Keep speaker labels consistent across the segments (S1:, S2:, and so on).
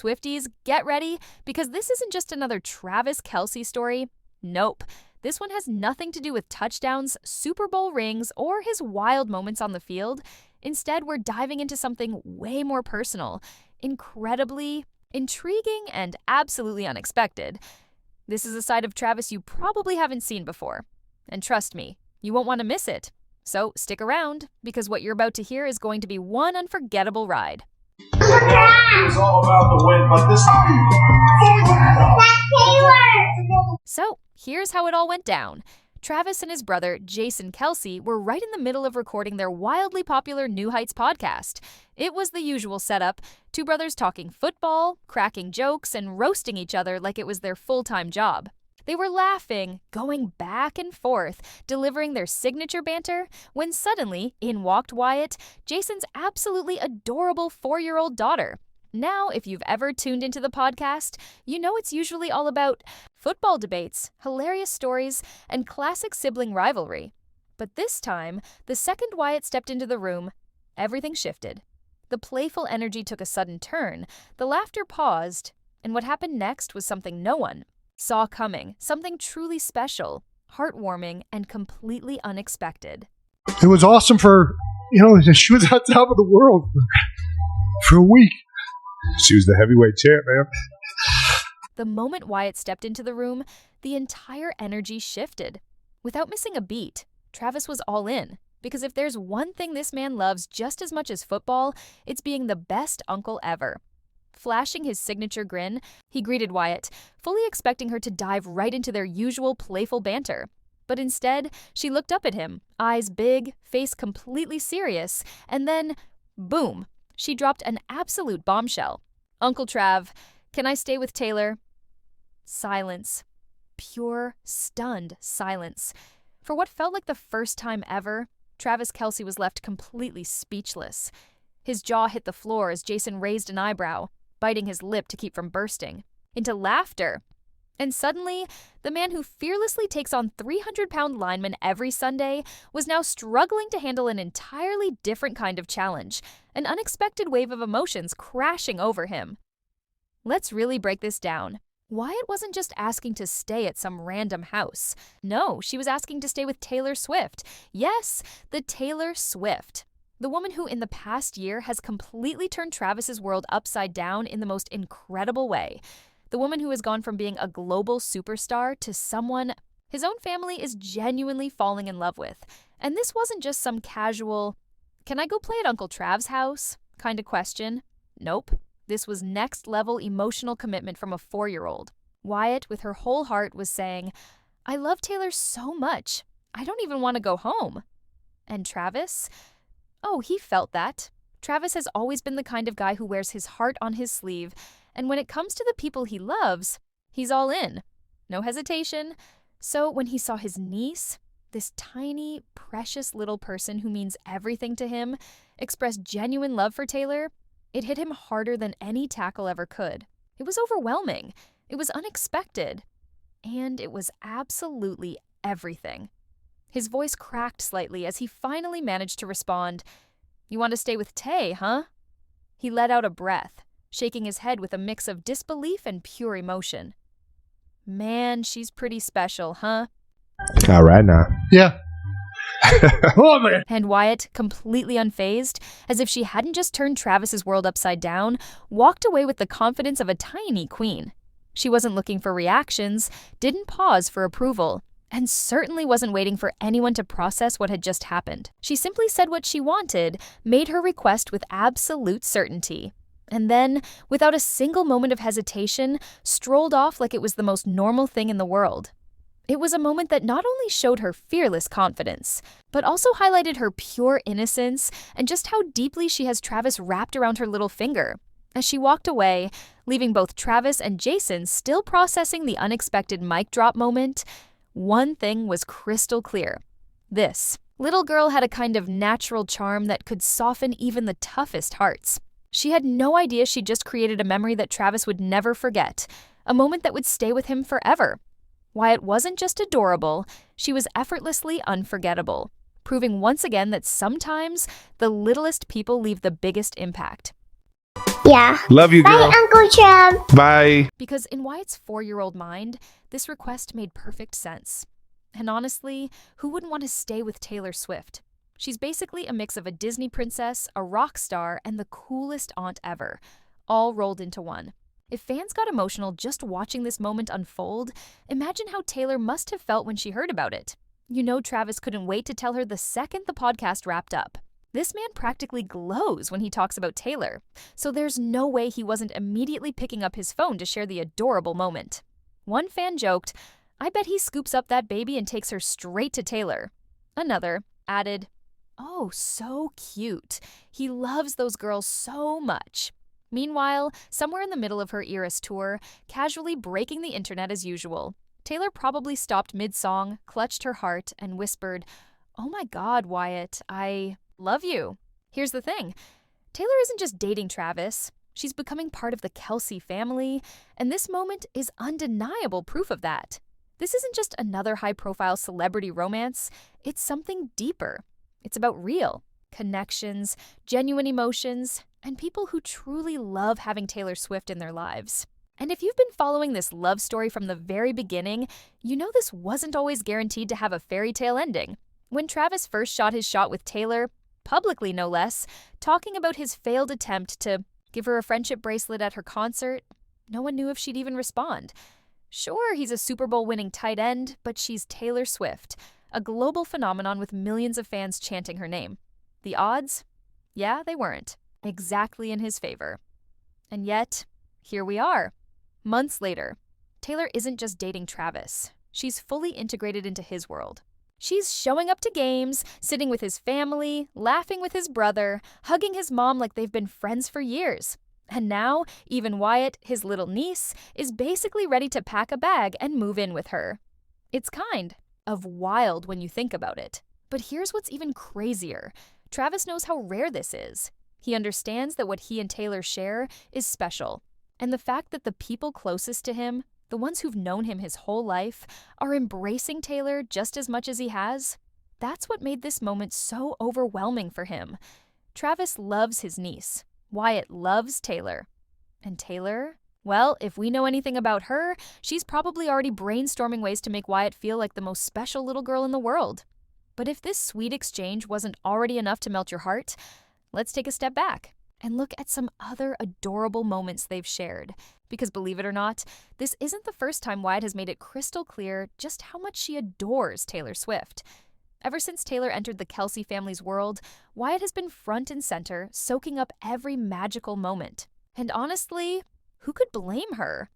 S1: Swifties, get ready, because this isn't just another Travis Kelce story. Nope. This one has nothing to do with touchdowns, Super Bowl rings, or his wild moments on the field. Instead, we're diving into something way more personal, incredibly intriguing, and absolutely unexpected. This is a side of Travis you probably haven't seen before. And trust me, you won't want to miss it. So stick around, because what you're about to hear is going to be one unforgettable ride.
S2: It's all about the win, but this
S1: So, here's how it all went down. Travis and his brother, Jason Kelce, were right in the middle of recording their wildly popular New Heights podcast. It was the usual setup, two brothers talking football, cracking jokes, and roasting each other like it was their full-time job. They were laughing, going back and forth, delivering their signature banter, when suddenly, in walked Wyatt, Jason's absolutely adorable 4-year-old daughter. Now, if you've ever tuned into the podcast, you know it's usually all about football debates, hilarious stories, and classic sibling rivalry. But this time, the second Wyatt stepped into the room, everything shifted. The playful energy took a sudden turn, the laughter paused, and what happened next was something no one saw coming, something truly special, heartwarming, and completely unexpected.
S3: It was awesome she was on top of the world for a week.
S4: She was the heavyweight champ, man.
S1: The moment Wyatt stepped into the room, the entire energy shifted. Without missing a beat, Travis was all in. Because if there's one thing this man loves just as much as football, it's being the best uncle ever. Flashing his signature grin, he greeted Wyatt, fully expecting her to dive right into their usual playful banter. But instead, she looked up at him, eyes big, face completely serious, and then, boom, she dropped an absolute bombshell. "Uncle Trav, can I stay with Taylor?" Silence. Pure, stunned silence. For what felt like the first time ever, Travis Kelce was left completely speechless. His jaw hit the floor as Jason raised an eyebrow, biting his lip to keep from bursting into laughter. And suddenly, the man who fearlessly takes on 300-pound linemen every Sunday was now struggling to handle an entirely different kind of challenge, an unexpected wave of emotions crashing over him. Let's really break this down. Wyatt wasn't just asking to stay at some random house. No, she was asking to stay with Taylor Swift. Yes, the Taylor Swift. The woman who in the past year has completely turned Travis's world upside down in the most incredible way. The woman who has gone from being a global superstar to someone his own family is genuinely falling in love with. And this wasn't just some casual, "Can I go play at Uncle Trav's house?" kind of question. Nope. This was next-level emotional commitment from a 4-year-old. Wyatt, with her whole heart, was saying, "I love Taylor so much. I don't even want to go home." And Travis? Oh, he felt that. Travis has always been the kind of guy who wears his heart on his sleeve, and when it comes to the people he loves, he's all in. No hesitation. So when he saw his niece, this tiny, precious little person who means everything to him, express genuine love for Taylor, it hit him harder than any tackle ever could. It was overwhelming. It was unexpected. And it was absolutely everything. His voice cracked slightly as he finally managed to respond, "You want to stay with Tay, huh?" He let out a breath, shaking his head with a mix of disbelief and pure emotion. "Man, she's pretty special, huh?"
S4: All right now.
S3: Yeah. Oh, man.
S1: And Wyatt, completely unfazed, as if she hadn't just turned Travis's world upside down, walked away with the confidence of a tiny queen. She wasn't looking for reactions, didn't pause for approval, and certainly wasn't waiting for anyone to process what had just happened. She simply said what she wanted, made her request with absolute certainty, and then, without a single moment of hesitation, strolled off like it was the most normal thing in the world. It was a moment that not only showed her fearless confidence, but also highlighted her pure innocence and just how deeply she has Travis wrapped around her little finger. As she walked away, leaving both Travis and Jason still processing the unexpected mic drop moment, one thing was crystal clear. This little girl had a kind of natural charm that could soften even the toughest hearts. She had no idea she'd just created a memory that Travis would never forget, a moment that would stay with him forever. Wyatt wasn't just adorable, she was effortlessly unforgettable, proving once again that sometimes the littlest people leave the biggest impact.
S5: Yeah.
S4: Love you, girl.
S5: Bye, Uncle Trev.
S4: Bye.
S1: Because in Wyatt's 4-year-old mind, this request made perfect sense. And honestly, who wouldn't want to stay with Taylor Swift? She's basically a mix of a Disney princess, a rock star, and the coolest aunt ever, all rolled into one. If fans got emotional just watching this moment unfold, imagine how Taylor must have felt when she heard about it. You know Travis couldn't wait to tell her the second the podcast wrapped up. This man practically glows when he talks about Taylor, so there's no way he wasn't immediately picking up his phone to share the adorable moment. One fan joked, "I bet he scoops up that baby and takes her straight to Taylor." Another added, "Oh, so cute. He loves those girls so much." Meanwhile, somewhere in the middle of her Eras tour, casually breaking the internet as usual, Taylor probably stopped mid-song, clutched her heart, and whispered, "Oh my God, Wyatt, I love you." Here's the thing. Taylor isn't just dating Travis. She's becoming part of the Kelce family, and this moment is undeniable proof of that. This isn't just another high-profile celebrity romance. It's something deeper. It's about real connections, genuine emotions, and people who truly love having Taylor Swift in their lives. And if you've been following this love story from the very beginning, you know this wasn't always guaranteed to have a fairy tale ending. When Travis first shot his shot with Taylor, publicly no less, talking about his failed attempt to give her a friendship bracelet at her concert, no one knew if she'd even respond. Sure, he's a Super Bowl winning tight end, but she's Taylor Swift, a global phenomenon with millions of fans chanting her name. The odds? Yeah, they weren't exactly in his favor. And yet, here we are. Months later, Taylor isn't just dating Travis. She's fully integrated into his world. She's showing up to games, sitting with his family, laughing with his brother, hugging his mom like they've been friends for years. And now, even Wyatt, his little niece, is basically ready to pack a bag and move in with her. It's kind of wild when you think about it. But here's what's even crazier. Travis knows how rare this is. He understands that what he and Taylor share is special. And the fact that the people closest to him, the ones who've known him his whole life, are embracing Taylor just as much as he has, that's what made this moment so overwhelming for him. Travis loves his niece. Wyatt loves Taylor. And Taylor? Well, if we know anything about her, she's probably already brainstorming ways to make Wyatt feel like the most special little girl in the world. But if this sweet exchange wasn't already enough to melt your heart, let's take a step back and look at some other adorable moments they've shared. Because believe it or not, this isn't the first time Wyatt has made it crystal clear just how much she adores Taylor Swift. Ever since Taylor entered the Kelce family's world, Wyatt has been front and center, soaking up every magical moment. And honestly, who could blame her?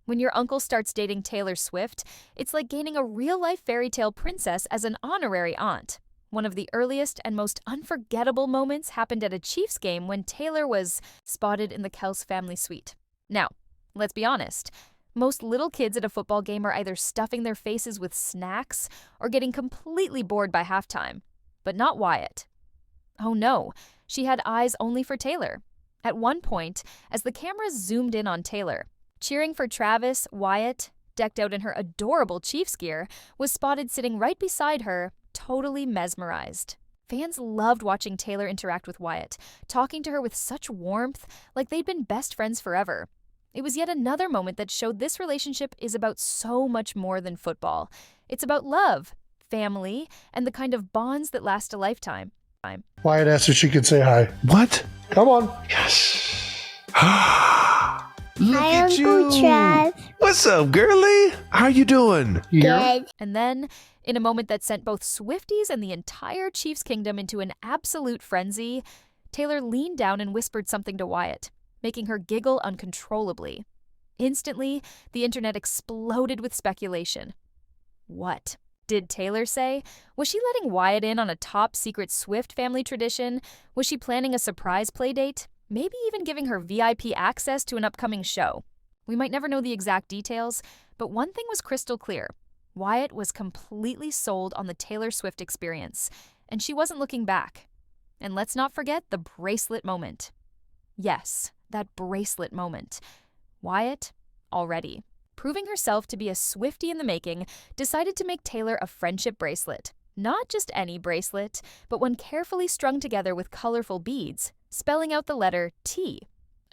S1: When your uncle starts dating Taylor Swift, it's like gaining a real-life fairy tale princess as an honorary aunt. One of the earliest and most unforgettable moments happened at a Chiefs game when Taylor was spotted in the Kelce family suite. Now, let's be honest. Most little kids at a football game are either stuffing their faces with snacks or getting completely bored by halftime. But not Wyatt. Oh no, she had eyes only for Taylor. At one point, as the cameras zoomed in on Taylor, cheering for Travis, Wyatt, decked out in her adorable Chiefs gear, was spotted sitting right beside her, totally mesmerized. Fans loved watching Taylor interact with Wyatt, talking to her with such warmth, like they'd been best friends forever. It was yet another moment that showed this relationship is about so much more than football. It's about love, family, and the kind of bonds that last a lifetime.
S3: Wyatt asked if she could say hi.
S4: What?
S3: Come on.
S4: Look
S5: Hi,
S4: at
S5: Uncle
S4: you.
S5: Trev.
S4: What's up, girly? How you doing?
S3: You hear?
S5: Good.
S1: And then, in a moment that sent both Swifties and the entire Chiefs kingdom into an absolute frenzy, Taylor leaned down and whispered something to Wyatt, making her giggle uncontrollably. Instantly, the internet exploded with speculation. What did Taylor say? Was she letting Wyatt in on a top-secret Swift family tradition? Was she planning a surprise playdate? Maybe even giving her VIP access to an upcoming show? We might never know the exact details, but one thing was crystal clear. Wyatt was completely sold on the Taylor Swift experience, and she wasn't looking back. And let's not forget the bracelet moment. Yes, that bracelet moment. Wyatt, already proving herself to be a Swiftie in the making, decided to make Taylor a friendship bracelet. Not just any bracelet, but one carefully strung together with colorful beads, spelling out the letter T.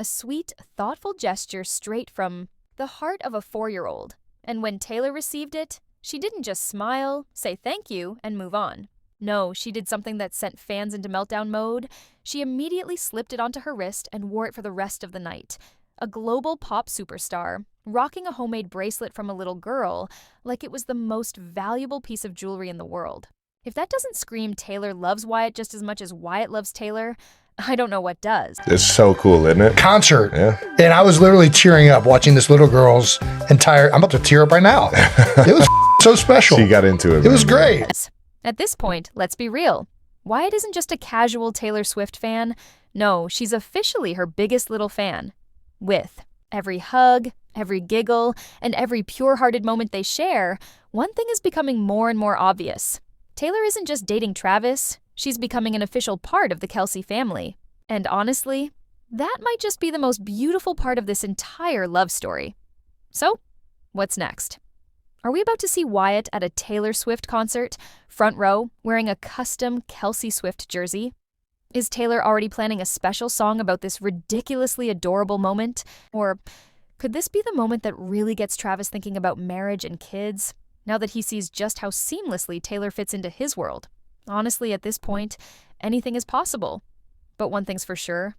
S1: A sweet, thoughtful gesture straight from the heart of a 4-year-old. And when Taylor received it, she didn't just smile, say thank you, and move on. No, she did something that sent fans into meltdown mode. She immediately slipped it onto her wrist and wore it for the rest of the night. A global pop superstar, rocking a homemade bracelet from a little girl like it was the most valuable piece of jewelry in the world. If that doesn't scream Taylor loves Wyatt just as much as Wyatt loves Taylor, I don't know what does.
S4: It's so cool, isn't it?
S3: Concert.
S4: Yeah.
S3: And I was literally tearing up watching this little girl's entire, I'm about to tear up right now. It was so special.
S4: She got into it.
S3: It was great.
S1: At this point, let's be real. Wyatt isn't just a casual Taylor Swift fan. No, she's officially her biggest little fan. With every hug, every giggle, and every pure-hearted moment they share, one thing is becoming more and more obvious. Taylor isn't just dating Travis, she's becoming an official part of the Kelce family. And honestly, that might just be the most beautiful part of this entire love story. So, what's next? Are we about to see Wyatt at a Taylor Swift concert, front row, wearing a custom Kelce Swift jersey? Is Taylor already planning a special song about this ridiculously adorable moment? Or could this be the moment that really gets Travis thinking about marriage and kids, now that he sees just how seamlessly Taylor fits into his world? Honestly, at this point, anything is possible. But one thing's for sure,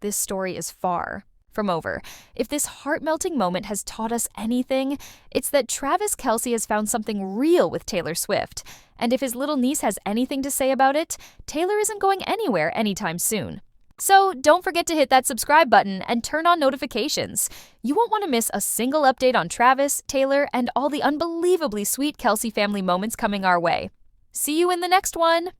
S1: this story is far from over. If this heart-melting moment has taught us anything, it's that Travis Kelce has found something real with Taylor Swift. And if his little niece has anything to say about it, Taylor isn't going anywhere anytime soon. So don't forget to hit that subscribe button and turn on notifications. You won't want to miss a single update on Travis, Taylor, and all the unbelievably sweet Kelce family moments coming our way. See you in the next one!